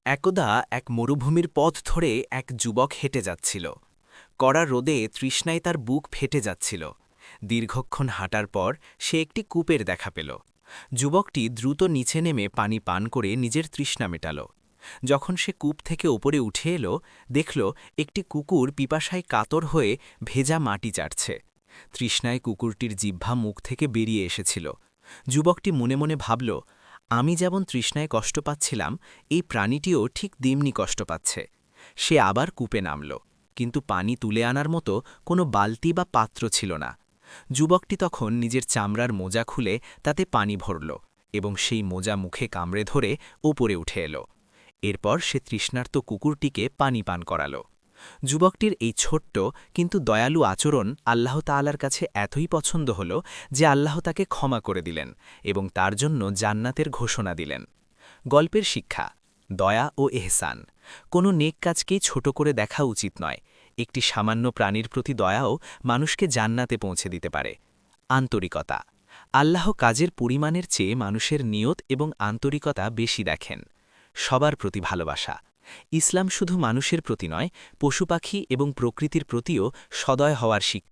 একদা এক মরুভূমির পথ ধরে এক যুবক হেঁটে যাচ্ছিল। কড়া রোদে তৃষ্ণায় তার বুক ফেটে যাচ্ছিল। দীর্ঘক্ষণ হাঁটার পর সে একটি কূপের দেখা পেল। যুবকটি দ্রুত নিচে নেমে পানি পান করে নিজের তৃষ্ণা মেটাল। যখন সে কূপ থেকে ওপরে উঠে এলো, দেখল একটি কুকুর পিপাসায় কাতর হয়ে ভেজা মাটি চাটছে। তৃষ্ণায় কুকুরটির জিহ্বা মুখ থেকে বেরিয়ে এসেছিল। যুবকটি মনে মনে ভাবল, আমি যেমন তৃষ্ণায় কষ্ট পাচ্ছিলাম, এই প্রাণীটিও ঠিক তেমনি কষ্ট পাচ্ছে। সে আবার কূপে নামল, কিন্তু পানি তুলে আনার মতো কোনো বালতি বা পাত্র ছিল না। যুবকটি তখন নিজের চামড়ার মোজা খুলে তাতে পানি ভরল এবং সেই মোজা মুখে কামড়ে ধরে ওপরে উঠে এলো। এরপর সে তৃষ্ণার্ত কুকুরটিকে পানি পান করাল। যুবকটির এই ছোট্ট কিন্তু দয়ালু আচরণ আল্লাহ তাআলার কাছে এতই পছন্দ হল যে আল্লাহ তাকে ক্ষমা করে দিলেন এবং তার জন্য জান্নাতের ঘোষণা দিলেন। গল্পের শিক্ষা: দয়া ও এহসান। কোনো নেক কাজকেই ছোট করে দেখা উচিত নয়। একটি সামান্য প্রাণীর প্রতি দয়াও মানুষকে জান্নাতে পৌঁছে দিতে পারে। আন্তরিকতা: আল্লাহ কাজের পরিমাণের চেয়ে মানুষের নিয়ত এবং আন্তরিকতা বেশি দেখেন। সবার প্রতি ভালোবাসা: ইসলাম শুধু মানুষের প্রতি নয়, পশুপাখি এবং প্রকৃতির প্রতিও সদয় হওয়ার শিক্ষা।